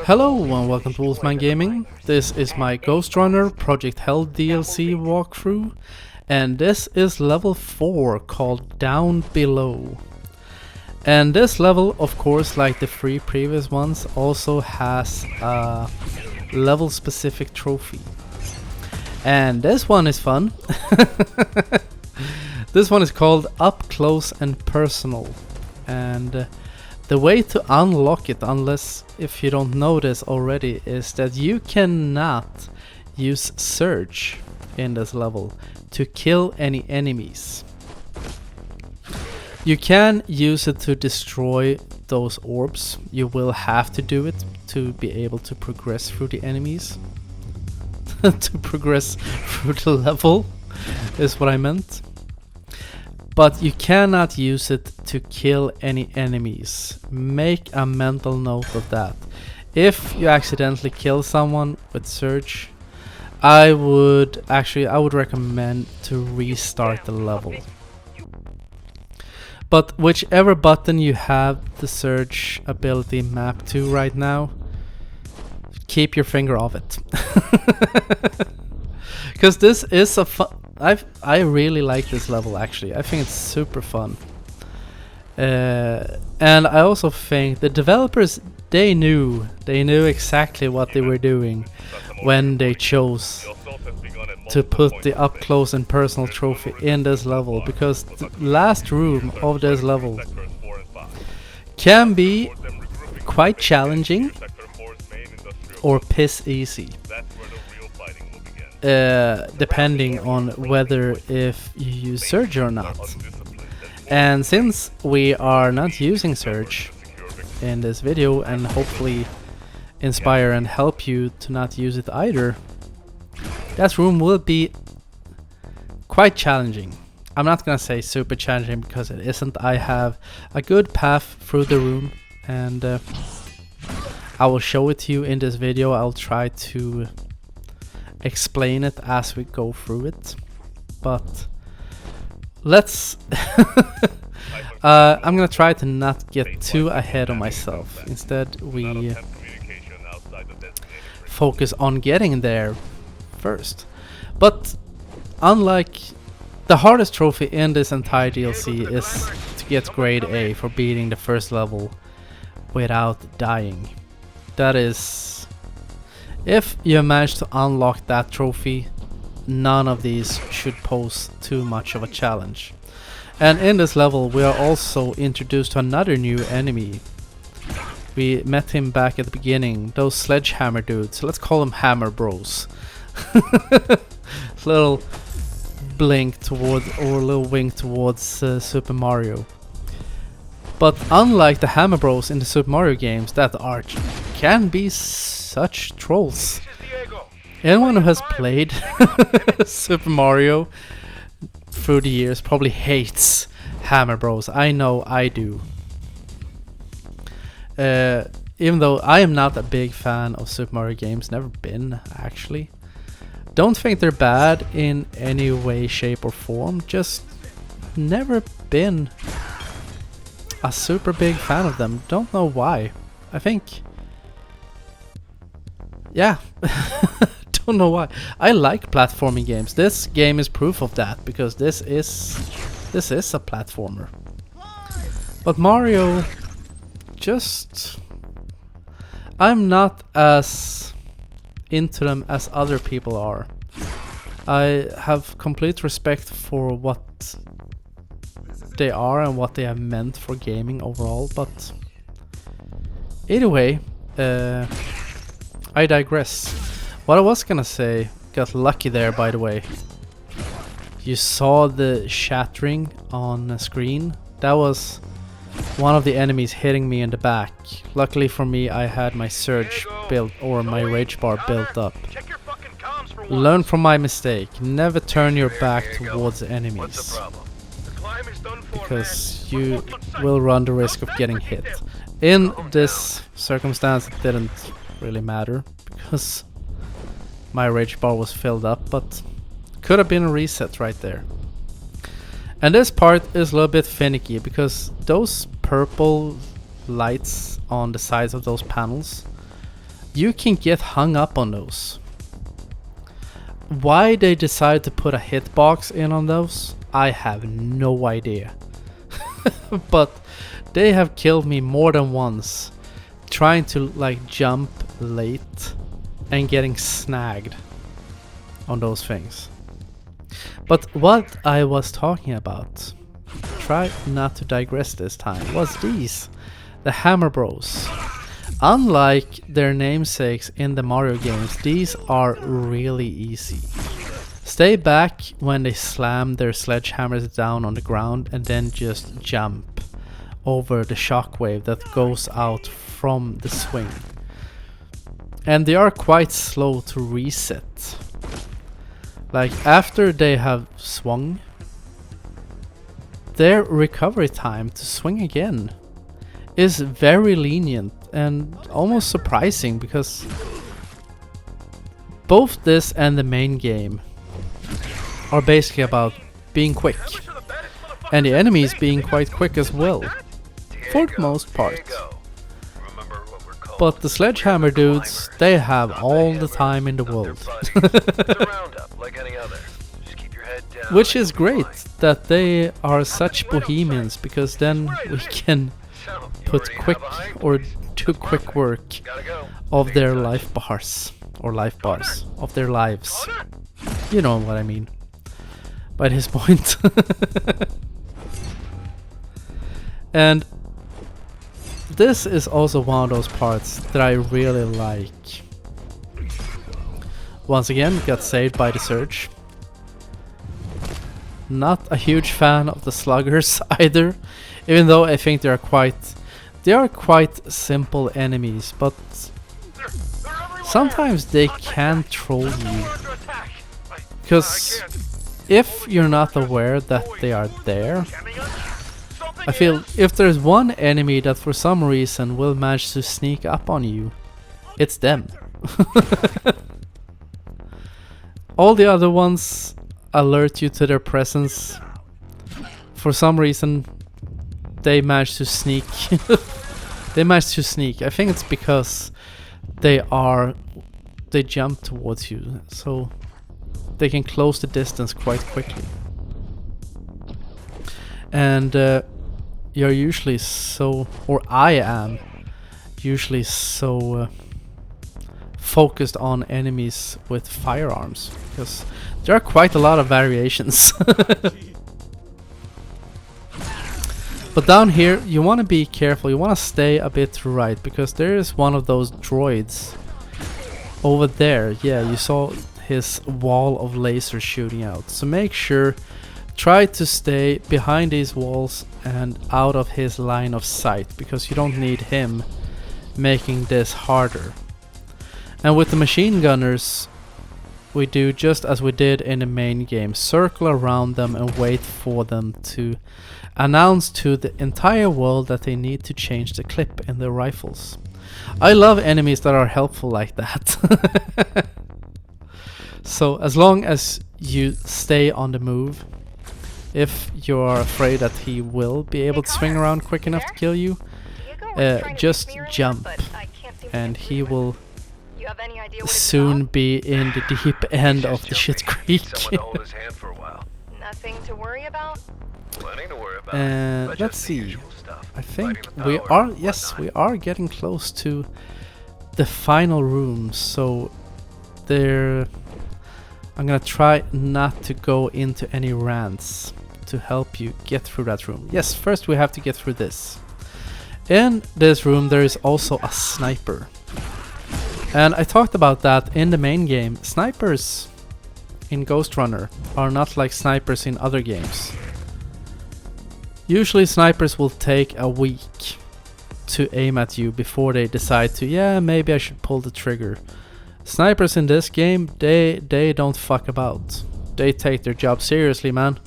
Hello and welcome to Wolfman Gaming. This is my Ghostrunner Project Hell DLC walkthrough, and this is level 4 called Down Below. And this level, of course, like the 3 previous ones, also has a level specific trophy. And this one is fun. This one is called Up Close and Personal, and the way to unlock it, unless if you don't know this already, is that you cannot use Surge in this level to kill any enemies. You can use it to destroy those orbs. You will have to do it to be able to progress through the enemies. To progress through the level is what I meant. But you cannot use it to kill any enemies. Make a mental note of that. If you accidentally kill someone with Surge, I would recommend to restart the level. But whichever button you have the Surge ability mapped to right now, keep your finger off it. Because this is a fun... I really like this level actually. I think it's super fun. And I also think the developers, they knew exactly what they were doing when they chose to put the up close and personal trophy in this level, because the last room of this level can be quite challenging or piss easy. Depending on whether if you use Surge or not. And since we are not using Surge in this video, and hopefully inspire and help you to not use it either, that room will be quite challenging. I'm not gonna say super challenging because it isn't. I have a good path through the room, and I will show it to you in this video. I'll try to explain it as we go through it, but let's I'm gonna try to not get too ahead of myself. Instead we focus on getting there first. But unlike the hardest trophy in this entire DLC is to get grade A for beating the first level without dying. That is, if you manage to unlock that trophy, none of these should pose too much of a challenge. And in this level we are also introduced to another new enemy. We met him back at the beginning, those sledgehammer dudes. Let's call them Hammer Bros. Little blink towards, or a little wink towards Super Mario. But unlike the Hammer Bros in the Super Mario games that can be such trolls. Anyone who has played Super Mario through the years probably hates Hammer Bros. I know I do. Even though I am not a big fan of Super Mario games, never been actually. Don't think they're bad in any way, shape or form, just never been a super big fan of them. Don't know why. I think... yeah. Don't know why. I like platforming games. This game is proof of that, because this is a platformer. But Mario, just... I'm not as into them as other people are. I have complete respect for what they are and what they have meant for gaming overall, but either way, I digress. What I was gonna say, got lucky there by the way. You saw the shattering on the screen? That was one of the enemies hitting me in the back. Luckily for me, I had my Surge built, or my Rage Bar built up. Learn from my mistake. Never turn your back towards enemies, because you will run the risk of getting hit. In this circumstance it didn't really matter, because my Rage Bar was filled up, but could have been a reset right there. And this part is a little bit finicky, because those purple lights on the sides of those panels you can get hung up on those. Why they decide to put a hitbox in on those, I have no idea. But they have killed me more than once trying to like jump late and getting snagged on those things. But what I was talking about, try not to digress this time, was these, the Hammer Bros. Unlike their namesakes in the Mario games, these are really easy. Stay back when they slam their sledgehammers down on the ground and then just jump over the shockwave that goes out from the swing. And they are quite slow to reset. Like after they have swung, their recovery time to swing again is very lenient and almost surprising, because both this and the main game are basically about being quick, and the enemies being quite quick as well, for the most part. But the sledgehammer dudes, they have all the time in the world. Which is great that they are such bohemians, because then we can put quick or do quick work of their life bars, or life bars of their lives. You know what I mean by this point. And this is also one of those parts that I really like. Once again, got saved by the surge. Not a huge fan of the sluggers either, even though I think they are quite simple enemies, but sometimes they can troll you. Because if you're not aware that they are there, I feel if there's one enemy that for some reason will manage to sneak up on you, it's them. All the other ones alert you to their presence. For some reason, they manage to sneak. They manage to sneak. I think it's because they jump towards you, so they can close the distance quite quickly. And you're usually so, or I am usually so focused on enemies with firearms, because there are quite a lot of variations. But down here you want to be careful, you want to stay a bit to right, because there is one of those droids over there. Yeah, you saw his wall of lasers shooting out, so make sure, try to stay behind these walls and out of his line of sight, because you don't need him making this harder. And with the machine gunners, we do just as we did in the main game, circle around them and wait for them to announce to the entire world that they need to change the clip in their rifles. I love enemies that are helpful like that. So as long as you stay on the move, if you are afraid that he will be able to swing around quick enough to kill you, just jump and he will soon be in the deep end of the shit creek. Nothing to worry about? And let's see, I think we are, yes, we are getting close to the final room, so there, I'm gonna try not to go into any rants to help you get through that room. Yes, first we have to get through this. In this room there is also a sniper. And I talked about that in the main game. Snipers in Ghostrunner are not like snipers in other games. Usually snipers will take a week to aim at you before they decide to, yeah, maybe I should pull the trigger. Snipers in this game, they don't fuck about. They take their job seriously, man.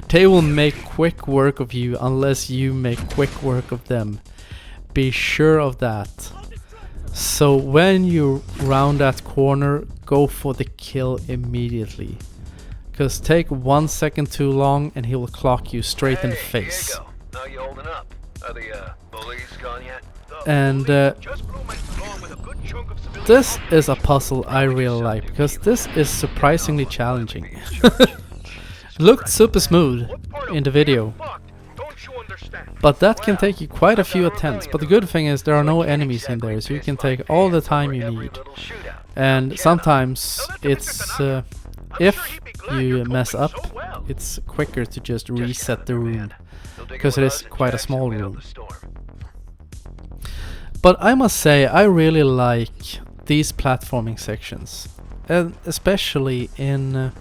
They will make quick work of you unless you make quick work of them. Be sure of that. So when you round that corner, go for the kill immediately. Because take 1 second too long and he will clock you straight in the face. Now you holding up? Are the bullies gone yet? And this is a puzzle I really like, because this is surprisingly challenging. Looked super smooth in the video, but that can take you quite a few attempts. But the good thing is there are no enemies in there, so you can take all the time you need. And sometimes it's if you mess up, it's quicker to just reset the room, because it is quite a small room. But I must say, I really like these platforming sections, and especially in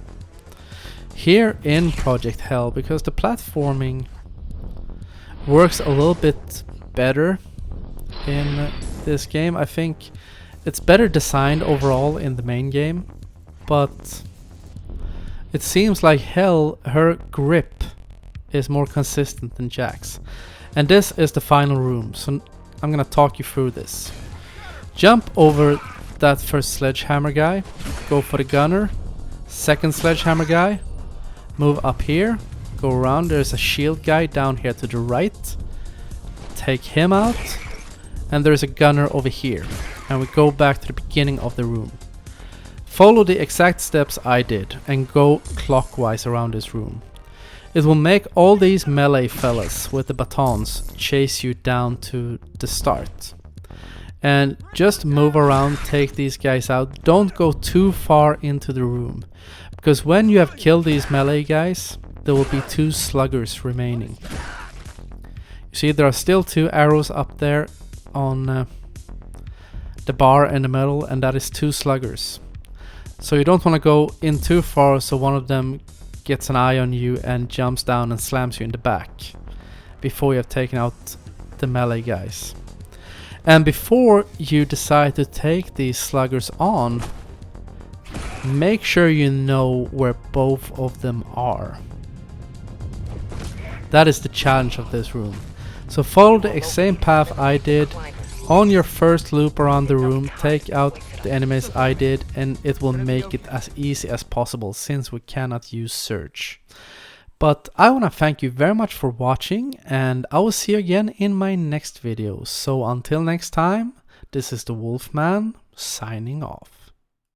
here in Project Hell, because the platforming works a little bit better in this game. I think it's better designed overall in the main game, but it seems like Hell, her grip is more consistent than Jack's. And this is the final room, so I'm gonna talk you through this. Jump over that first sledgehammer guy, go for the gunner, second sledgehammer guy, move up here, go around, there's a shield guy down here to the right, take him out, and there's a gunner over here, and we go back to the beginning of the room. Follow the exact steps I did and go clockwise around this room. It will make all these melee fellas with the batons chase you down to the start. And just move around, take these guys out. Don't go too far into the room, because when you have killed these melee guys, there will be 2 sluggers remaining. You see, there are still 2 arrows up there on the bar in the middle, and that is 2 sluggers. So you don't want to go in too far, so one of them gets an eye on you and jumps down and slams you in the back before you have taken out the melee guys. And before you decide to take these sluggers on, make sure you know where both of them are. That is the challenge of this room. So follow the same path I did. On your first loop around the room, take out the enemies I did, and it will make it as easy as possible, since we cannot use search. But I want to thank you very much for watching, and I will see you again in my next video. So until next time, this is the Wolfman signing off.